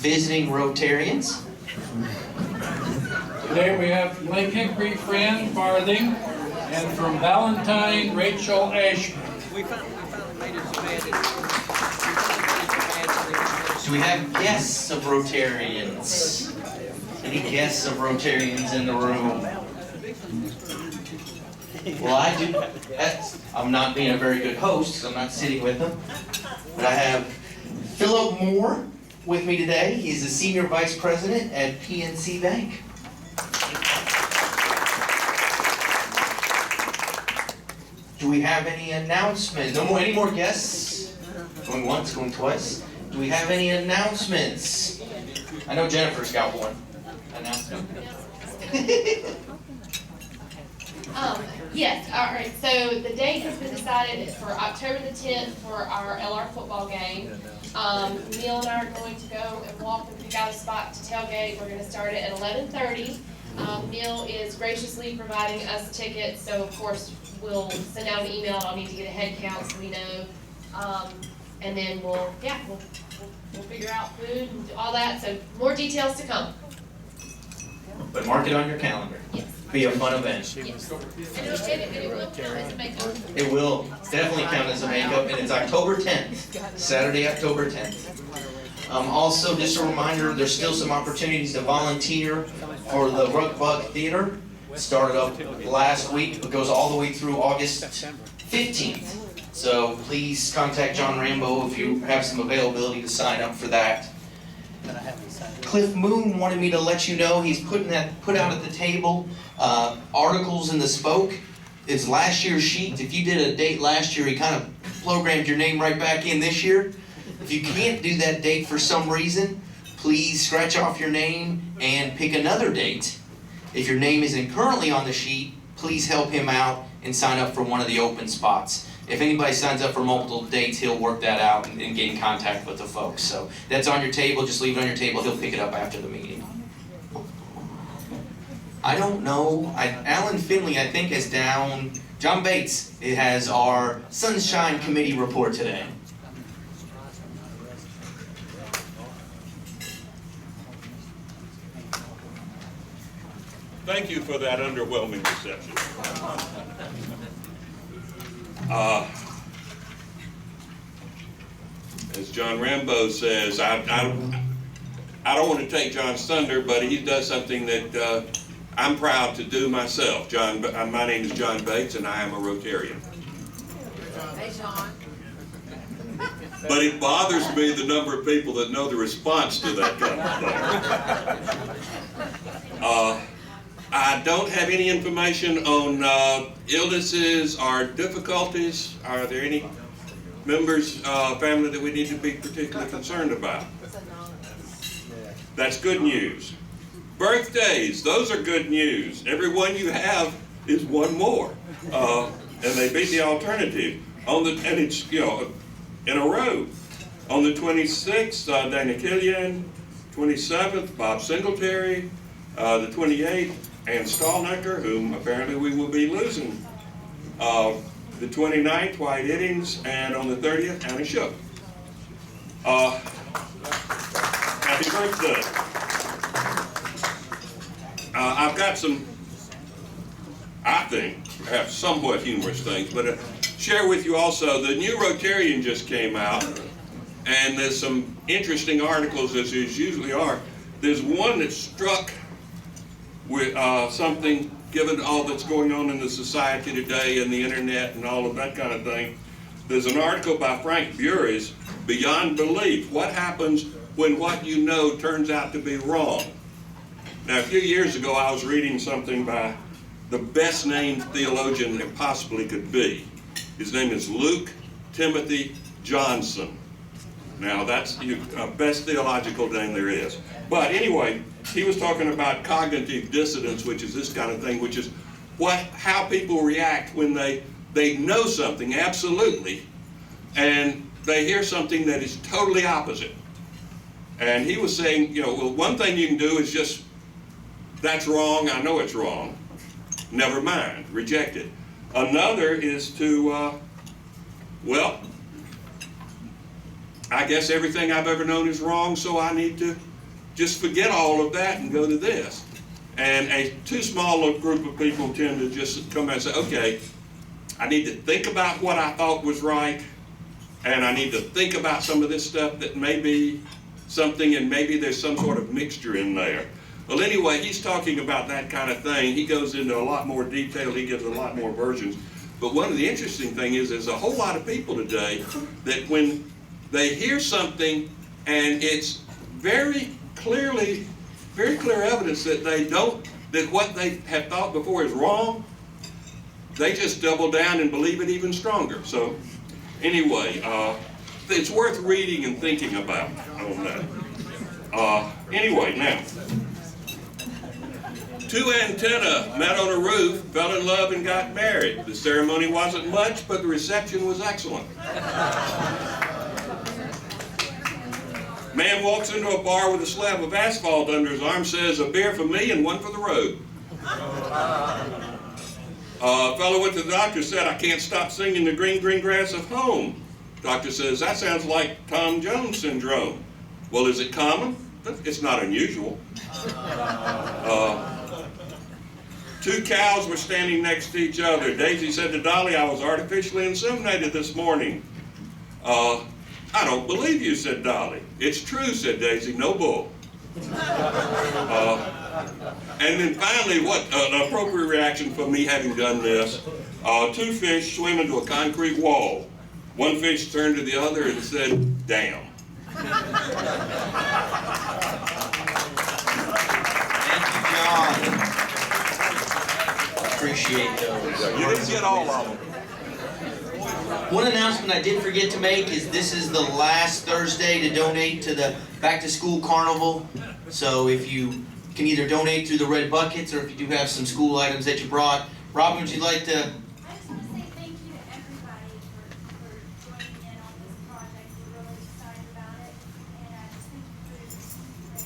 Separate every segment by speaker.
Speaker 1: visiting Rotarians.
Speaker 2: Today we have from Lake Hickory, Fran Farthing, and from Valentine, Rachel Ashman.
Speaker 1: Do we have guests of Rotarians? Any guests of Rotarians in the room? Well, I do. I'm not being a very good host, because I'm not sitting with them. But I have Philip Moore with me today. He's the Senior Vice President at PNC Bank. Do we have any announcements? Any more guests? Going once, going twice. Do we have any announcements? I know Jennifer's got one. Announcement.
Speaker 3: Yes, all right, so the date has been decided for October the 10th for our LR football game. Neil and I are going to go and walk and pick out a spot to tailgate. We're going to start it at 11:30. Neil is graciously providing us tickets, so of course we'll send out an email. I'll need to get a head count so we know. And then we'll figure out food and all that, so more details to come.
Speaker 1: But mark it on your calendar.
Speaker 3: Yes.
Speaker 1: Be a fun event.
Speaker 3: Yes. And it will count as a makeup.
Speaker 1: It will definitely count as a makeup, and it's October 10th, Saturday, October 10th. Also, just a reminder, there's still some opportunities to volunteer for the Ruckbuck Theater. It started up last week, but goes all the way through August 15th. So please contact John Rambo if you have some availability to sign up for that. Cliff Moon wanted me to let you know he's put out at the table articles in the Spoke. It's last year's sheet. If you did a date last year, he kind of programmed your name right back in this year. If you can't do that date for some reason, please scratch off your name and pick another date. If your name isn't currently on the sheet, please help him out and sign up for one of the open spots. If anybody signs up for multiple dates, he'll work that out and get in contact with the folks. So that's on your table. Just leave it on your table. He'll pick it up after the meeting. I don't know. Alan Finley, I think, is down. John Bates has our Sunshine Committee report today.
Speaker 4: Thank you for that underwhelming reception. As John Rambo says, I don't want to take John's thunder, but he does something that I'm proud to do myself. My name is John Bates, and I am a Rotarian.
Speaker 5: Hey, John.
Speaker 4: But it bothers me the number of people that know the response to that kind of thing. I don't have any information on illnesses or difficulties. Are there any members, family that we need to be particularly concerned about? That's good news. Birthdays, those are good news. Every one you have is one more, and they beat the alternative. And it's in a row. On the 26th, Dana Killian. 27th, Bob Singletary. The 28th, Ann Stallnecker, whom apparently we will be losing. The 29th, White Iddings, and on the 30th, Annie Shook. Happy birthday. I've got some, I think, perhaps somewhat humorous things, but share with you also, the new Rotarian just came out, and there's some interesting articles, as there usually are. There's one that struck with something, given all that's going on in the society today and the internet and all of that kind of thing. There's an article by Frank Bury's, Beyond Belief, What Happens When What You Know Turns Out to Be Wrong. Now, a few years ago, I was reading something by the best named theologian it possibly could be. His name is Luke Timothy Johnson. Now, that's the best theological name there is. But anyway, he was talking about cognitive dissonance, which is this kind of thing, which is how people react when they know something absolutely, and they hear something that is totally opposite. And he was saying, well, one thing you can do is just, that's wrong, I know it's wrong. Never mind, reject it. Another is to, well, I guess everything I've ever known is wrong, so I need to just forget all of that and go to this. And a too small a group of people tend to just come and say, okay, I need to think about what I thought was right, and I need to think about some of this stuff that may be something, and maybe there's some sort of mixture in there. Well, anyway, he's talking about that kind of thing. He goes into a lot more detail. He gives a lot more versions. But one of the interesting things is there's a whole lot of people today that when they hear something and it's very clear evidence that that what they have thought before is wrong, they just double down and believe it even stronger. So anyway, it's worth reading and thinking about on that. Anyway, now, two antennae met on a roof, fell in love, and got married. The ceremony wasn't much, but the reception was excellent. Man walks into a bar with a slab of asphalt under his arm, says, "A beer for me and one for the road." A fellow went to the doctor, said, "I can't stop singing the green, green grass of home." Doctor says, "That sounds like Tom Jones syndrome." "Well, is it common?" "It's not unusual." Two cows were standing next to each other. Daisy said to Dolly, "I was artificially inseminated this morning." "I don't believe you," said Dolly. "It's true," said Daisy, "no bull." And then finally, what an appropriate reaction for me having done this, two fish swim into a concrete wall. One fish turned to the other and said, "Damn."
Speaker 1: Thank you, John. Appreciate those.
Speaker 4: You didn't get all of them.
Speaker 1: One announcement I did forget to make is this is the last Thursday to donate to the Back to School Carnival. So if you can either donate through the red buckets, or if you do have some school items that you brought. Robin, would you like to?
Speaker 6: I just want to say thank you to everybody for joining in on this project. We're really excited about it, and I just thank you for your prayers and support.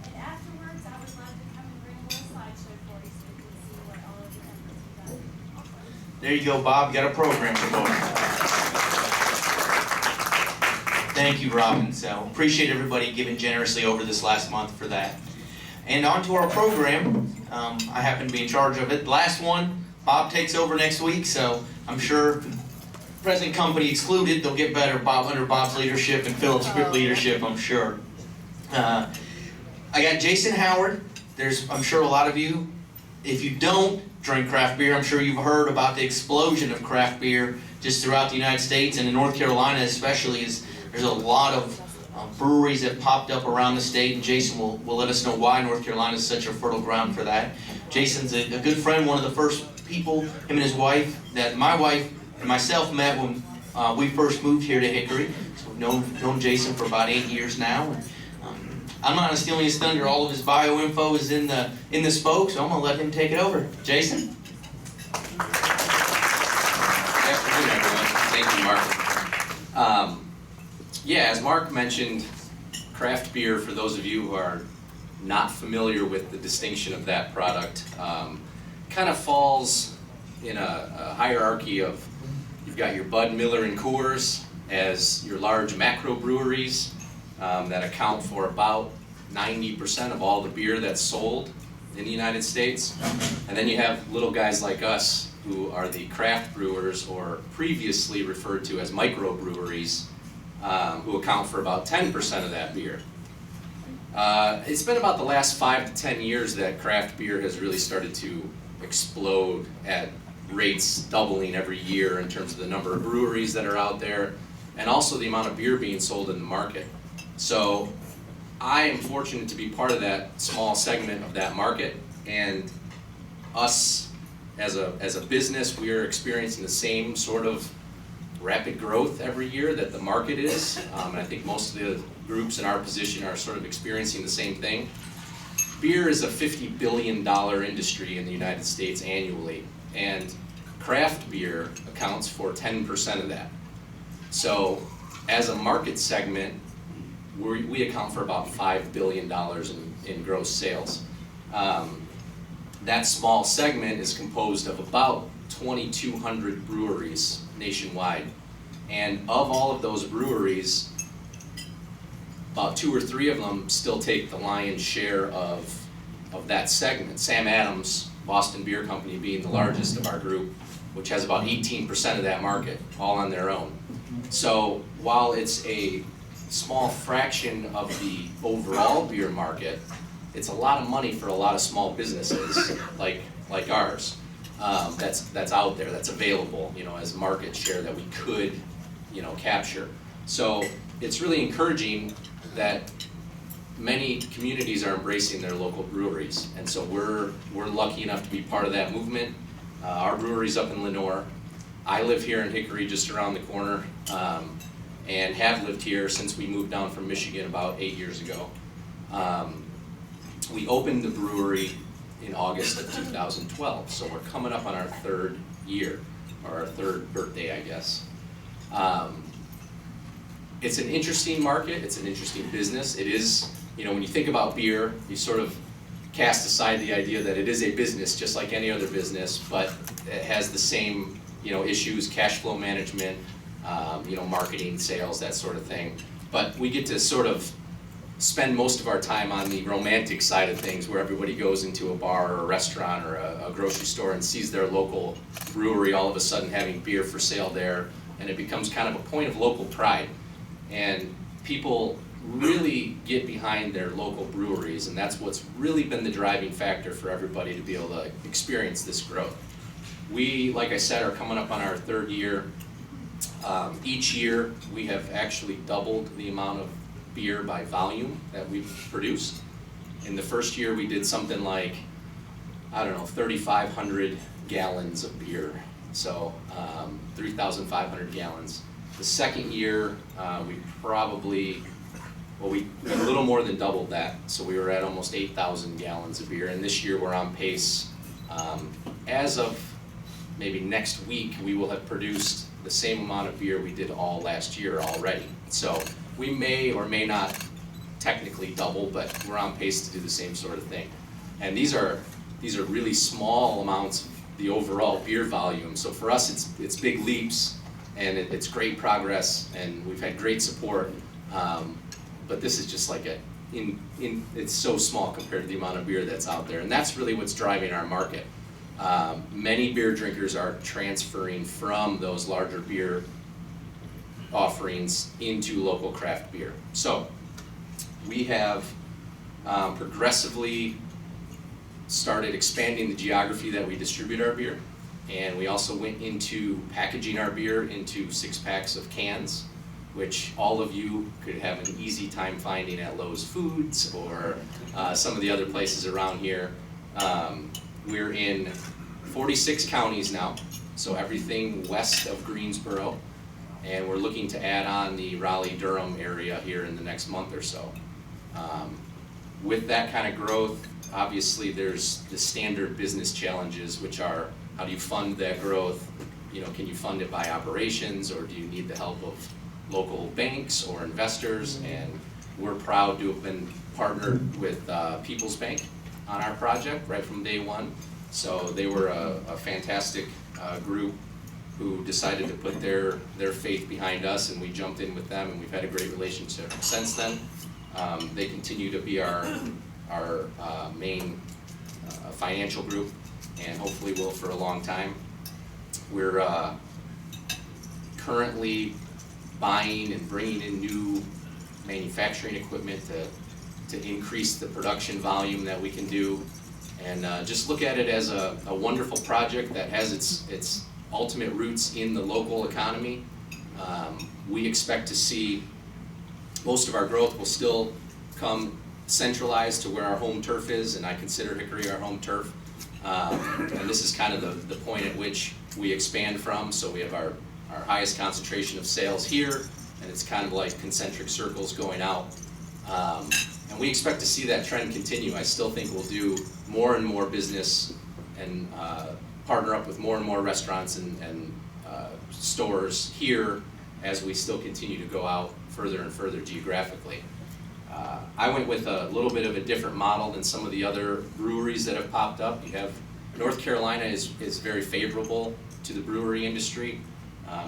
Speaker 6: And afterwards, I would love to come and bring a little slideshow for you so you can see what all of your efforts have done.
Speaker 1: There you go, Bob. Got a program for you. Thank you, Robin. So appreciate everybody giving generously over this last month for that. And on to our program. I happen to be in charge of it. Last one, Bob takes over next week, so I'm sure, present company excluded, they'll get better under Bob's leadership and Philip's leadership, I'm sure. I got Jason Howard. I'm sure a lot of you, if you don't drink craft beer, I'm sure you've heard about the explosion of craft beer just throughout the United States, and in North Carolina especially. There's a lot of breweries that popped up around the state, and Jason will let us know why North Carolina is such a fertile ground for that. Jason's a good friend, one of the first people, him and his wife, that my wife and myself met when we first moved here to Hickory. So we've known Jason for about 8 years now. And, I'm not stealing his thunder. All of his bio info is in the spoke, so I'm going to let him take it over. Jason?
Speaker 7: Good afternoon, everyone. Thank you, Mark. Yeah, as Mark mentioned, craft beer, for those of you who are not familiar with the distinction of that product, kind of falls in a hierarchy of, you've got your Bud, Miller, and Coors as your large macro breweries that account for about 90% of all the beer that's sold in the United States. And then you have little guys like us who are the craft brewers, or previously referred to as microbreweries, who account for about 10% of that beer. It's been about the last 5 to 10 years that craft beer has really started to explode at rates doubling every year in terms of the number of breweries that are out there, and also the amount of beer being sold in the market. So I am fortunate to be part of that small segment of that market, and us as a business, we are experiencing the same sort of rapid growth every year that the market is. And I think most of the groups in our position are sort of experiencing the same thing. Beer is a $50 billion industry in the United States annually, and craft beer accounts for 10% of that. So as a market segment, we account for about $5 billion in gross sales. That small segment is composed of about 2,200 breweries nationwide. And of all of those breweries, about 2 or 3 of them still take the lion's share of that segment. Sam Adams, Boston Beer Company, being the largest of our group, which has about 18% of that market, all on their own. So while it's a small fraction of the overall beer market, it's a lot of money for a lot of small businesses like ours. That's out there, that's available, as market share that we could, capture. So it's really encouraging that many communities are embracing their local breweries, and so we're lucky enough to be part of that movement. Our brewery's up in Lenore. I live here in Hickory, just around the corner, and have lived here since we moved down from Michigan about 8 years ago. We opened the brewery in August of 2012, so we're coming up on our 3rd year, or our 3rd birthday, I guess. It's an interesting market, it's an interesting business. It is, when you think about beer, you sort of cast aside the idea that it is a business just like any other business, but it has the same, issues, cash flow management, marketing, sales, that sort of thing. But we get to sort of spend most of our time on the romantic side of things, where everybody goes into a bar or a restaurant or a grocery store and sees their local brewery all of a sudden having beer for sale there, and it becomes kind of a point of local pride. And people really get behind their local breweries, and that's what's really been the driving factor for everybody to be able to experience this growth. We, like I said, are coming up on our 3rd year. Each year we have actually doubled the amount of beer by volume that we've produced. In the first year we did something like, 3,500 gallons of beer, so 3,500 gallons. The second year we probably, we a little more than doubled that, so we were at almost 8,000 gallons of beer, and this year we're on pace. As of maybe next week, we will have produced the same amount of beer we did all last year already. So we may or may not technically double, but we're on pace to do the same sort of thing. And these are really small amounts of the overall beer volume. So for us, it's big leaps, and it's great progress, and we've had great support. But this is just like it's so small compared to the amount of beer that's out there, and that's really what's driving our market. Many beer drinkers are transferring from those larger beer offerings into local craft beer. So we have progressively started expanding the geography that we distribute our beer, and we also went into packaging our beer into 6-packs of cans, which all of you could have an easy time finding at Lowe's Foods or some of the other places around here. We're in 46 counties now, so everything west of Greensboro, and we're looking to add on the Raleigh-Durham area here in the next month or so. With that kind of growth, obviously there's the standard business challenges, which are, how do you fund that growth? Can you fund it by operations, or do you need the help of local banks or investors? And we're proud to have been partnered with People's Bank on our project right from day one. So they were a fantastic group who decided to put their faith behind us, and we jumped in with them, and we've had a great relationship since then. They continue to be our main financial group, and hopefully will for a long time. We're currently buying and bringing in new manufacturing equipment to increase the production volume that we can do, and just look at it as a wonderful project that has its ultimate roots in the local economy. We expect to see most of our growth will still come centralized to where our home turf is, and I consider Hickory our home turf. And this is kind of the point at which we expand from. So we have our highest concentration of sales here, and it's kind of like concentric circles going out. And we expect to see that trend continue. I still think we'll do more and more business and partner up with more and more restaurants and stores here as we still continue to go out further and further geographically. I went with a little bit of a different model than some of the other breweries that have popped up. You have North Carolina is very favorable to the brewery industry.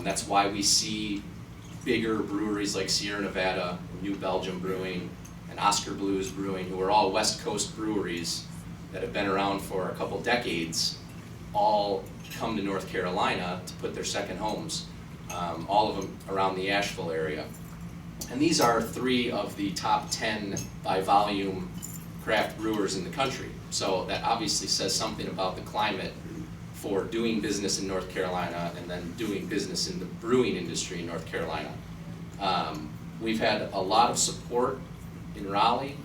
Speaker 7: That's why we see bigger breweries like Sierra Nevada, New Belgium Brewing, and Oscar Blues Brewing, who are all West Coast breweries that have been around for a couple decades, all come to North Carolina to put their second homes, all of them around the Asheville area. And these are 3 of the top 10 by volume craft brewers in the country. So that obviously says something about the climate for doing business in North Carolina and then doing business in the brewing industry in North Carolina. We've had a lot of support in Raleigh.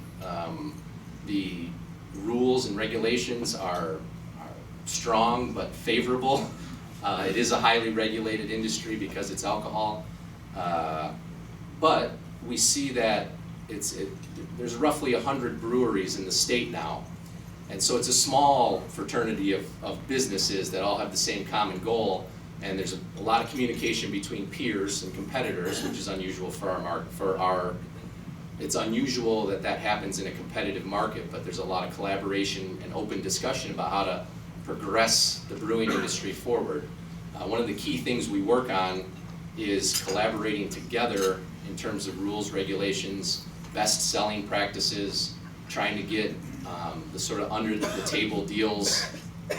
Speaker 7: The rules and regulations are strong but favorable. It is a highly regulated industry because it's alcohol. But we see that there's roughly 100 breweries in the state now. And so it's a small fraternity of businesses that all have the same common goal. And there's a lot of communication between peers and competitors, which is unusual it's unusual that happens in a competitive market, but there's a lot of collaboration and open discussion about how to progress the brewing industry forward. One of the key things we work on is collaborating together in terms of rules, regulations, best selling practices, trying to get the sort of under the table deals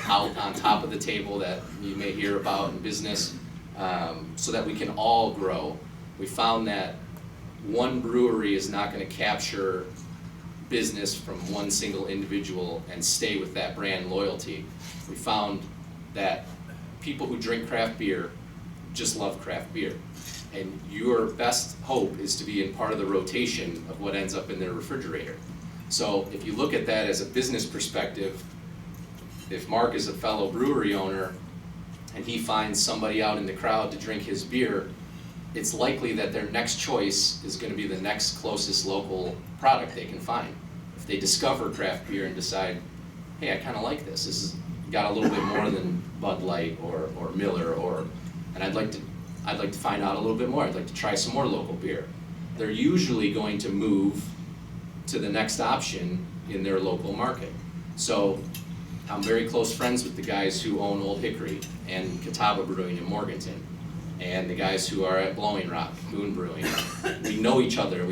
Speaker 7: out on top of the table that you may hear about in business, so that we can all grow. We found that one brewery is not going to capture business from one single individual and stay with that brand loyalty. We found that people who drink craft beer just love craft beer. And your best hope is to be in part of the rotation of what ends up in their refrigerator. So if you look at that as a business perspective, if Mark is a fellow brewery owner and he finds somebody out in the crowd to drink his beer, it's likely that their next choice is going to be the next closest local product they can find. If they discover craft beer and decide, hey, I kind of like this. This has got a little bit more than Bud Light or Miller, and I'd like to find out a little bit more. I'd like to try some more local beer. They're usually going to move to the next option in their local market. So I'm very close friends with the guys who own Old Hickory and Catawba Brewing in Morganton, and the guys who are at Blowing Rock, Boone Brewing. We know each other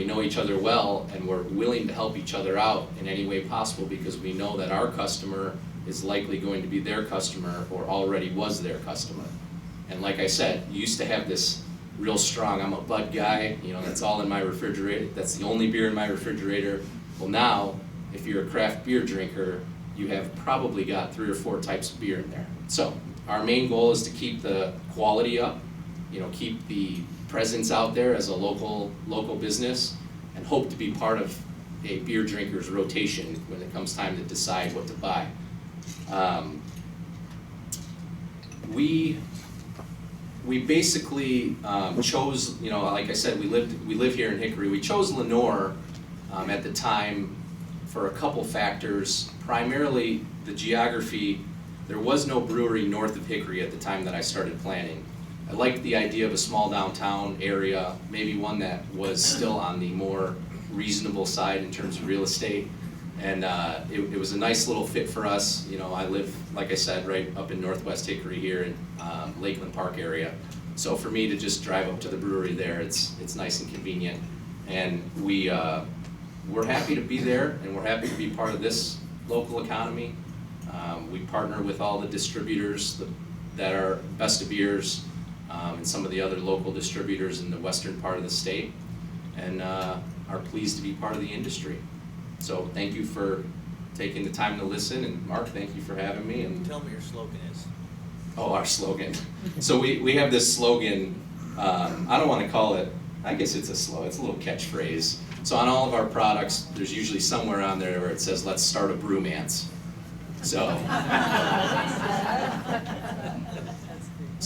Speaker 7: well, and we're willing to help each other out in any way possible because we know that our customer is likely going to be their customer or already was their customer. And like I said, you used to have this real strong, I'm a Bud guy, that's all in my refrigerator, that's the only beer in my refrigerator. Well now, if you're a craft beer drinker, you have probably got 3 or 4 types of beer in there. So our main goal is to keep the quality up, keep the presence out there as a local business, and hope to be part of a beer drinker's rotation when it comes time to decide what to buy. We basically chose, like I said, we live here in Hickory. We chose Lenoir at the time for a couple factors. Primarily the geography. There was no brewery north of Hickory at the time that I started planning. I liked the idea of a small downtown area, maybe one that was still on the more reasonable side in terms of real estate. And it was a nice little fit for us. I live, like I said, right up in Northwest Hickory here in Lakeland Park area. So for me to just drive up to the brewery there, it's nice and convenient. And we're happy to be there, and we're happy to be part of this local economy. We partner with all the distributors that are Best of Beers and some of the other local distributors in the western part of the state, and are pleased to be part of the industry. So thank you for taking the time to listen, and Mark, thank you for having me. And
Speaker 8: tell me your slogan is.
Speaker 7: Oh, our slogan. So we have this slogan, I don't want to call it, I guess it's a little catchphrase. So on all of our products, there's usually somewhere on there where it says, let's start a brewmance. So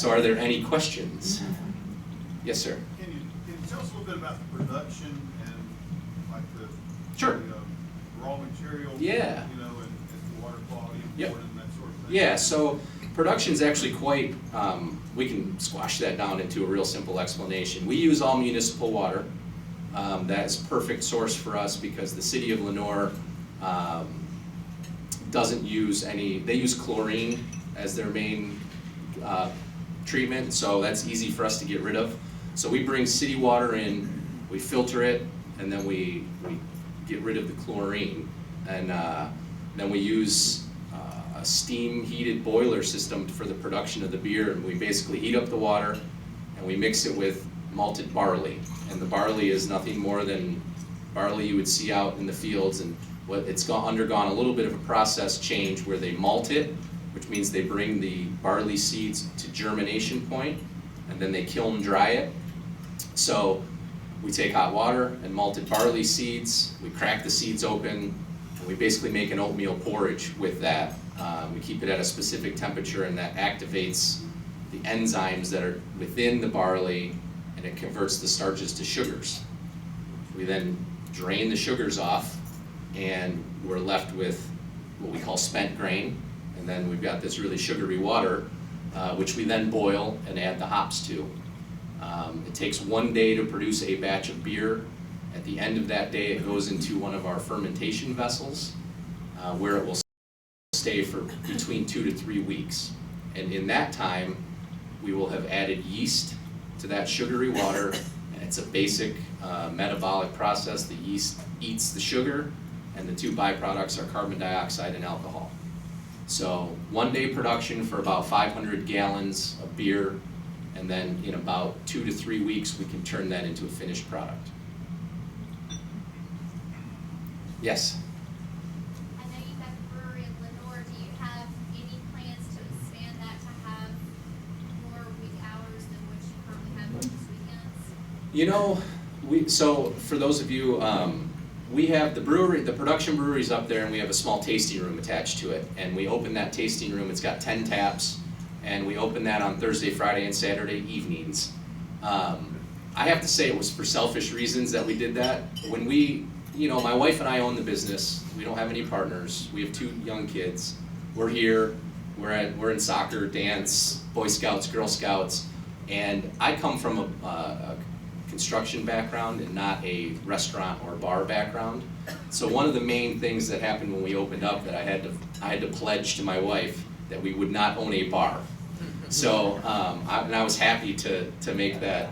Speaker 7: are there any questions? Yes, sir.
Speaker 9: Can you tell us a little bit about the production and like the
Speaker 7: Sure.
Speaker 9: The raw material?
Speaker 7: Yeah.
Speaker 9: And the water quality
Speaker 7: Yep.
Speaker 9: and that sort of thing?
Speaker 7: Yeah, so production's actually quite, we can squash that down into a real simple explanation. We use all municipal water. That is a perfect source for us because the city of Lenoir doesn't use they use chlorine as their main treatment, so that's easy for us to get rid of. So we bring city water in, we filter it, and then we get rid of the chlorine. And then we use a steam heated boiler system for the production of the beer. And we basically heat up the water and we mix it with malted barley. And the barley is nothing more than barley you would see out in the fields. And it's undergone a little bit of a process change where they malt it, which means they bring the barley seeds to germination point, and then they kiln dry it. So we take hot water and malted barley seeds, we crack the seeds open, and we basically make an oatmeal porridge with that. We keep it at a specific temperature, and that activates the enzymes that are within the barley, and it converts the starches to sugars. We then drain the sugars off, and we're left with what we call spent grain, and then we've got this really sugary water, which we then boil and add the hops to. It takes 1 day to produce a batch of beer. At the end of that day, it goes into one of our fermentation vessels, where it will stay for between 2 to 3 weeks. And in that time, we will have added yeast to that sugary water, and it's a basic metabolic process. The yeast eats the sugar, and the two byproducts are carbon dioxide and alcohol. So 1 day production for about 500 gallons of beer, and then in about 2 to 3 weeks, we can turn that into a finished product. Yes?
Speaker 6: I know you've got the brewery in Lenore. Do you have any plans to expand that to have more week hours than what you currently have on these weekends?
Speaker 7: You know, so for those of you, we have the brewery, the production brewery's up there, and we have a small tasting room attached to it. And we open that tasting room, it's got 10 taps, and we open that on Thursday, Friday, and Saturday evenings. I have to say it was for selfish reasons that we did that. When my wife and I own the business, we don't have any partners, we have 2 young kids. We're here, we're in soccer, dance, Boy Scouts, Girl Scouts, and I come from a construction background and not a restaurant or bar background. So one of the main things that happened when we opened up that I had to pledge to my wife that we would not own a bar. So I was happy to make that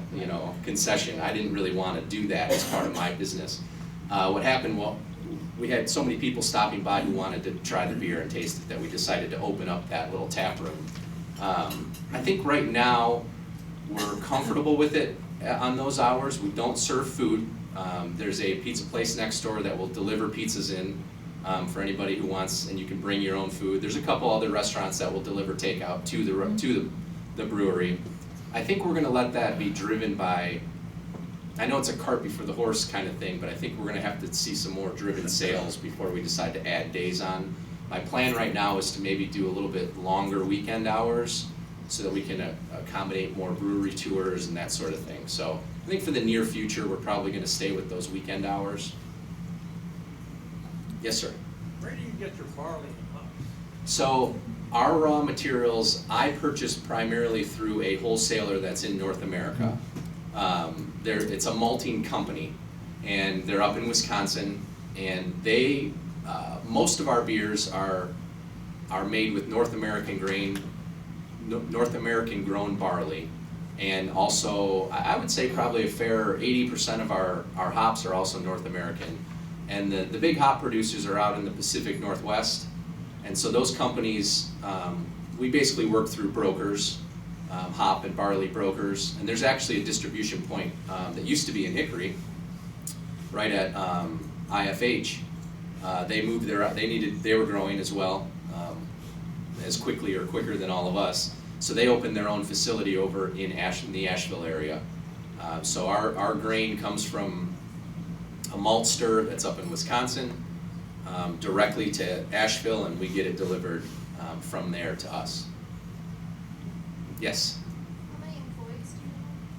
Speaker 7: concession. I didn't really want to do that as part of my business. What happened? Well, we had so many people stopping by who wanted to try the beer and taste it that we decided to open up that little tap room. I think right now we're comfortable with it on those hours. We don't serve food. There's a pizza place next door that will deliver pizzas in for anybody who wants, and you can bring your own food. There's a couple other restaurants that will deliver takeout to the brewery. I think we're going to let that be driven by, I know it's a cart before the horse kind of thing, but I think we're going to have to see some more driven sales before we decide to add days on. My plan right now is to maybe do a little bit longer weekend hours so that we can accommodate more brewery tours and that sort of thing. So I think for the near future, we're probably going to stay with those weekend hours. Yes, sir.
Speaker 2: Where do you get your barley and hops?
Speaker 7: So our raw materials, I purchase primarily through a wholesaler that's in North America. It's a malting company, and they're up in Wisconsin, and they, most of our beers are made with North American grown barley, and also I would say probably a fair 80% of our hops are also North American. And the big hop producers are out in the Pacific Northwest, and so those companies, we basically work through brokers, hop and barley brokers, and there's actually a distribution point that used to be in Hickory, right at IFH. They moved they were growing as well, as quickly or quicker than all of us, so they opened their own facility over in the Asheville area. So our grain comes from a malt stir that's up in Wisconsin, directly to Asheville, and we get it delivered from there to us. Yes?
Speaker 6: How many employees do you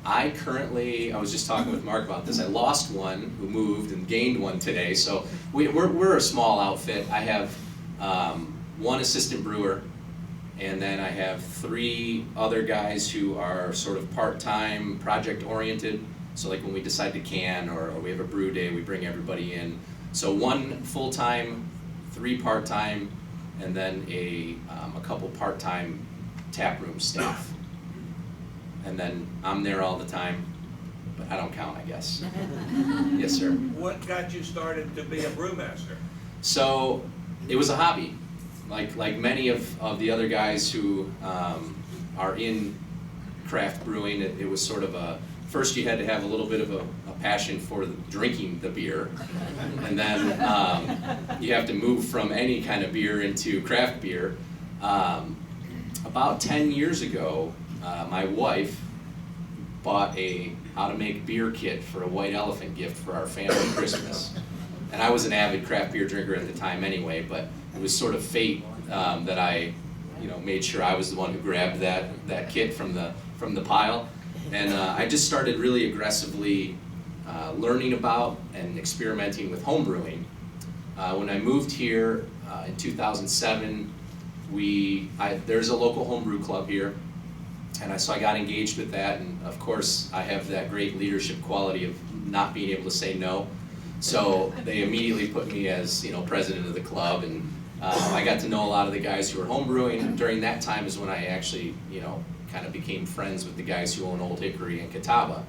Speaker 6: have?
Speaker 7: I was just talking with Mark about this, I lost one who moved and gained one today, so we're a small outfit. I have one assistant brewer, and then I have 3 other guys who are sort of part-time, project-oriented. So like when we decide to can or we have a brew day, we bring everybody in. So 1 full-time, 3 part-time, and then a couple part-time taproom staff. And then I'm there all the time. but I don't count, I guess. Yes, sir.
Speaker 8: What got you started to be a brewmaster?
Speaker 7: So it was a hobby, like many of the other guys who are in craft brewing. It was sort of first you had to have a little bit of a passion for drinking the beer, and then you have to move from any kind of beer into craft beer. About 10 years ago, my wife bought a how to make beer kit for a white elephant gift for our family Christmas. And I was an avid craft beer drinker at the time anyway, but it was sort of fate that I, made sure I was the one who grabbed that kit from the pile. And I just started really aggressively learning about and experimenting with home brewing. When I moved here in 2007, there's a local homebrew club here, and so I got engaged with that, and of course I have that great leadership quality of not being able to say no. So they immediately put me as president of the club, and I got to know a lot of the guys who were homebrewing. During that time is when I actually kind of became friends with the guys who own Old Hickory and Catawba.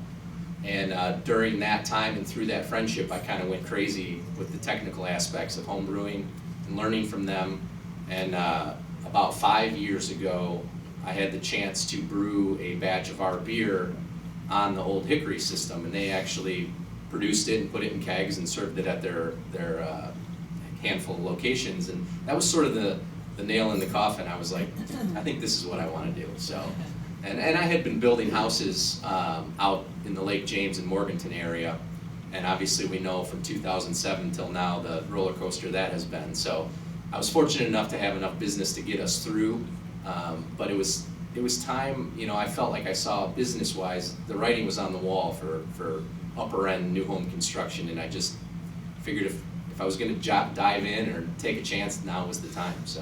Speaker 7: And during that time and through that friendship, I kind of went crazy with the technical aspects of homebrewing and learning from them. And about 5 years ago, I had the chance to brew a batch of our beer on the Old Hickory system, and they actually produced it and put it in kegs and served it at their handful of locations. And that was sort of the nail in the coffin. I was like, I think this is what I want to do. So, and I had been building houses out in the Lake James and Morganton area, and obviously we know from 2007 till now the roller coaster that has been. So I was fortunate enough to have enough business to get us through, but it was time. I felt like I saw business-wise the writing was on the wall for upper end new home construction, and I just figured if I was going to dive in or take a chance, now was the time. So.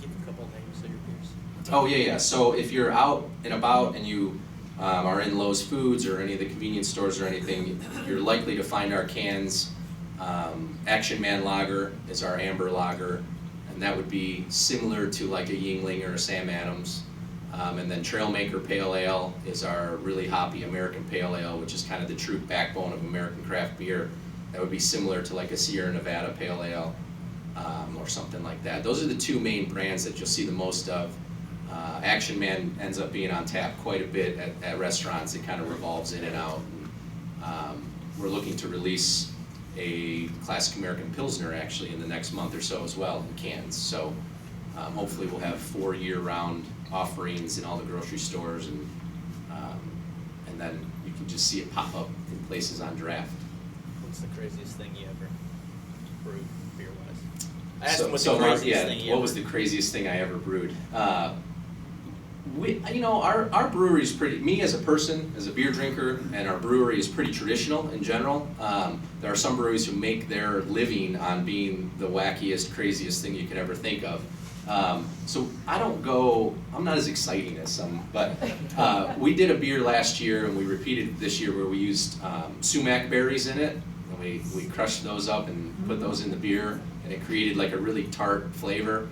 Speaker 10: Give a couple names of your beers.
Speaker 7: Oh yeah. So if you're out and about and you are in Lowe's Foods or any of the convenience stores or anything, you're likely to find our cans. Action Man Lager is our amber lager, and that would be similar to like a Yingling or a Sam Adams. And then Trailmaker Pale Ale is our really hoppy American Pale Ale, which is kind of the true backbone of American craft beer. That would be similar to like a Sierra Nevada Pale Ale or something like that. Those are the two main brands that you'll see the most of. Action Man ends up being on tap quite a bit at restaurants. It kind of revolves in and out. We're looking to release a classic American Pilsner actually in the next month or so as well in cans. So hopefully we'll have 4 year-round offerings in all the grocery stores, and then you can just see it pop up in places on draft.
Speaker 10: What's the craziest thing you ever brewed beer-wise? I asked him what's
Speaker 7: So
Speaker 10: the
Speaker 7: Mark,
Speaker 10: craziest thing you
Speaker 7: what
Speaker 10: ever...
Speaker 7: was the craziest thing I ever brewed? Our brewery is pretty, me as a person, as a beer drinker, and our brewery is pretty traditional in general. There are some breweries who make their living on being the wackiest, craziest thing you could ever think of. So I'm not as exciting as some, but we did a beer last year and we repeated it this year where we used sumac berries in it, and we crushed those up and put those in the beer, and it created like a really tart flavor.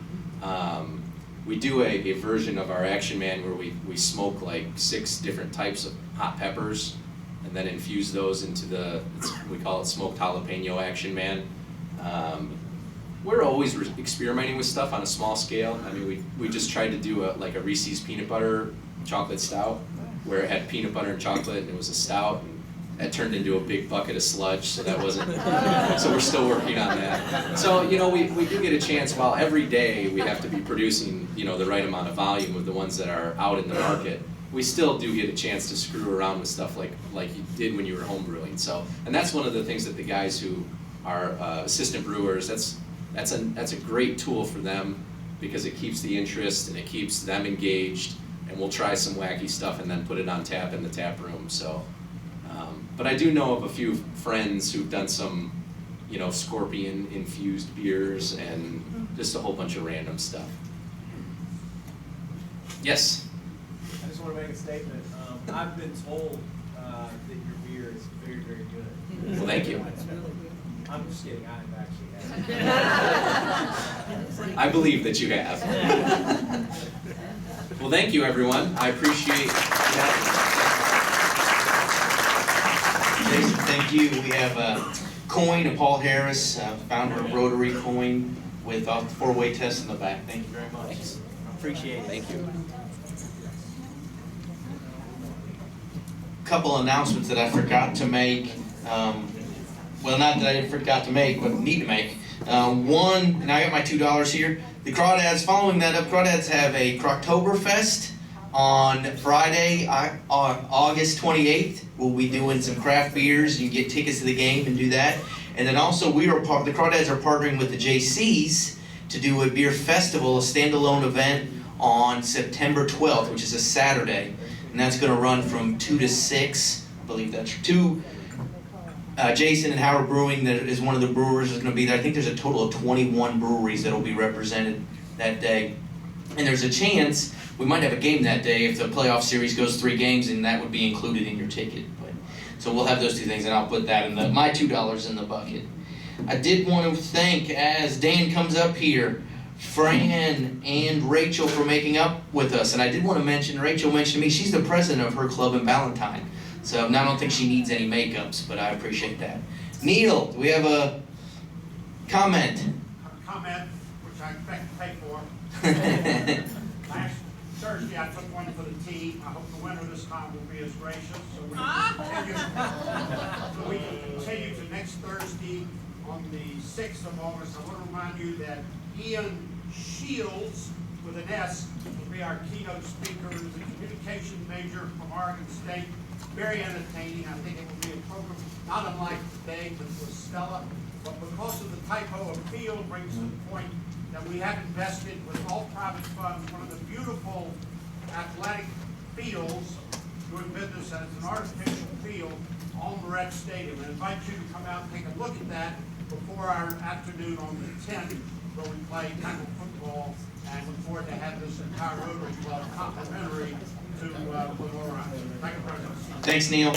Speaker 7: We do a version of our Action Man where we smoke like 6 different types of hot peppers and then infuse those into we call it smoked jalapeno Action Man. We're always experimenting with stuff on a small scale. I mean, we just tried to do like a Reese's peanut butter chocolate stout where it had peanut butter and chocolate, and it was a stout, and that turned into a big bucket of sludge, so that wasn't, so we're still working on that. So, we do get a chance, while every day we have to be producing, the right amount of volume with the ones that are out in the market, we still do get a chance to screw around with stuff like you did when you were home brewing. So, and that's one of the things that the guys who are assistant brewers, that's a great tool for them, because it keeps the interest and it keeps them engaged, and we'll try some wacky stuff and then put it on tap in the tap room. So, but I do know of a few friends who've done some, scorpion infused beers and just a whole bunch of random stuff. Yes?
Speaker 11: I just want to make a statement. I've been told that your beer is very, very good.
Speaker 7: Well, thank you.
Speaker 11: I'm just kidding. I've actually had it.
Speaker 7: I believe that you have. Well, thank you, everyone. I appreciate that.
Speaker 1: Jason, thank you. We have Coin, Paul Harris, founder of Rotary Coin, with a 4-way test in the back. Thank you very much.
Speaker 10: Appreciate it. Thank you.
Speaker 1: Couple announcements that I forgot to make. Well, not that I forgot to make, but need to make. One, and I got my $2 here. The Crawdads, following that up, Crawdads have a Croctoberfest on Friday, August 28th. We'll be doing some craft beers. You can get tickets to the game and do that. And then also, the Crawdads are partnering with the JCs to do a beer festival, a standalone event on September 12th, which is a Saturday. And that's going to run from 2 to 6. I believe that's 2. Jason and Howard Brewing, that is one of the brewers, is going to be there. I think there's a total of 21 breweries that will be represented that day. And there's a chance we might have a game that day if the playoff series goes 3 games, and that would be included in your ticket. So we'll have those 2 things, and I'll put that in my $2 in the bucket. I did want to thank, as Dan comes up here, Fran and Rachel for making up with us. And I did want to mention, Rachel mentioned to me, she's the president of her club in Ballantyne. So I don't think she needs any makeups, but I appreciate that. Neil, do we have a comment?
Speaker 12: Comment, which I expect to pay for. Last Thursday, I took one for the team. I hope the winner this time will be as gracious, so we can continue to next Thursday on the 6th of August. I want to remind you that Ian Shields, with an S, will be our keynote speaker. He's a communication major from Oregon State. Very entertaining. I think it will be a program not unlike today, but with Stella. But because of the typo of field brings to the point that we have invested with all private funds one of the beautiful athletic fields doing business as an artificial field on Moret Stadium. I invite you to come out and take a look at that before our afternoon on the 10th, where we play tackle football, and look forward to have this entire Rotary Club complimentary to Memorial. Thank you, President.
Speaker 1: Thanks, Neil.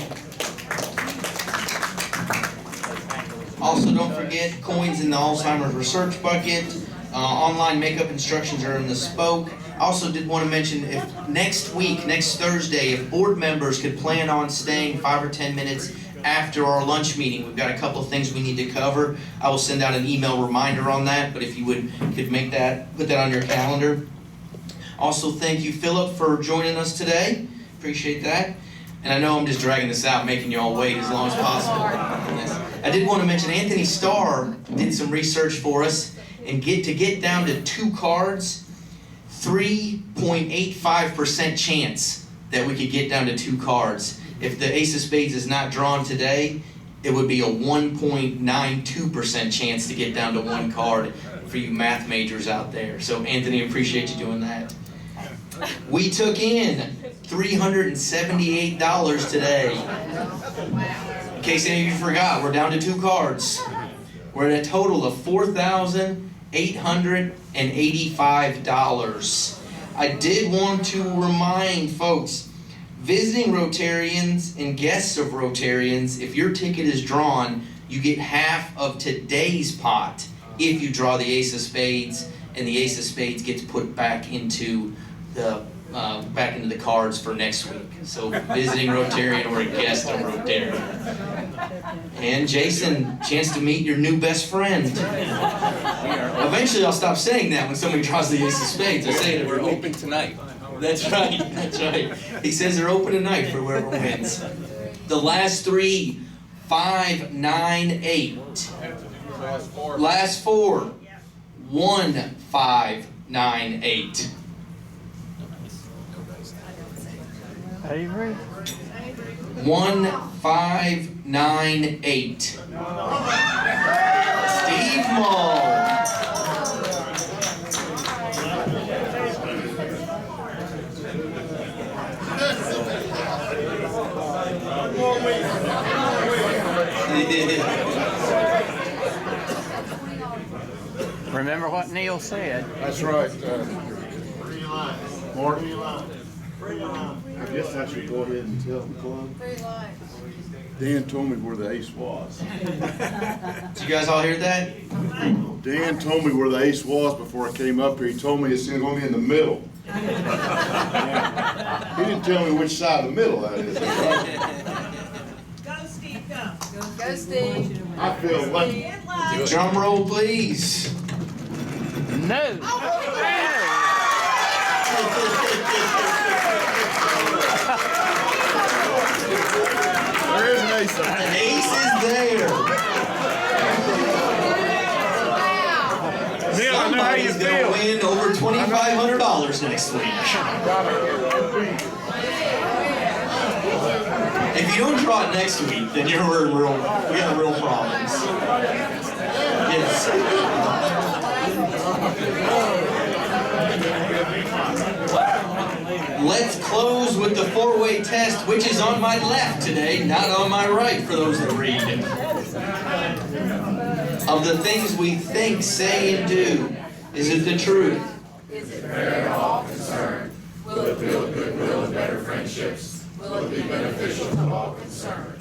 Speaker 1: Also, don't forget, coins in the Alzheimer's research bucket. Online makeup instructions are in the spoke. Also did want to mention, if next week, next Thursday, if board members could plan on staying 5 or 10 minutes after our lunch meeting. We've got a couple of things we need to cover. I will send out an email reminder on that, but if you could make that, put that on your calendar. Also, thank you, Philip, for joining us today. Appreciate that. And I know I'm just dragging this out, making you all wait as long as possible. I did want to mention Anthony Starr did some research for us, and get down to 2 cards, 3.85% chance that we could get down to 2 cards. If the Ace of Spades is not drawn today, it would be a 1.92% chance to get down to 1 card for you math majors out there. So Anthony, appreciate you doing that. We took in $378 today. In case any of you forgot, we're down to 2 cards. We're at a total of $4,885. I did want to remind folks, visiting Rotarians and guests of Rotarians, if your ticket is drawn, you get half of today's pot if you draw the Ace of Spades, and the Ace of Spades gets put back into the cards for next week. So visiting Rotarian or a guest of Rotarian. And Jason, chance to meet your new best friend. Eventually I'll stop saying that when somebody draws the Ace of Spades. I say it every week.
Speaker 7: Open tonight.
Speaker 1: That's right, that's right. He says they're open tonight for whoever wins. The last 3, 5, 9, 8. Last 4, 1, 5, 9, 8.
Speaker 13: Avery?
Speaker 1: 1, 5, 9, 8. Steve Mull.
Speaker 13: Remember what Neil said.
Speaker 9: That's right. Mark, I guess I should go ahead and tell the club. Dan told me where the ace was.
Speaker 1: Did you guys all hear that?
Speaker 9: Dan told me where the ace was before I came up here. He told me it's going to be in the middle. Yeah. He didn't tell me which side of the middle that is.
Speaker 5: Go, Steve, go. Go Steve.
Speaker 9: I feel lucky.
Speaker 1: Drum roll, please.
Speaker 13: No.
Speaker 9: There is an ace.
Speaker 1: An ace is there.
Speaker 9: Neil, I know how you
Speaker 1: Somebody's gonna win over $2,500 next week. If you don't draw it next week, then we have real problems. Yes. Let's close with the four-way test, which is on my left today, not on my right, for those that read. Of the things we think, say, and do, is it the truth?
Speaker 5: Is it fair to all concerned? Will it build goodwill and better friendships? Will it be beneficial to all concerned?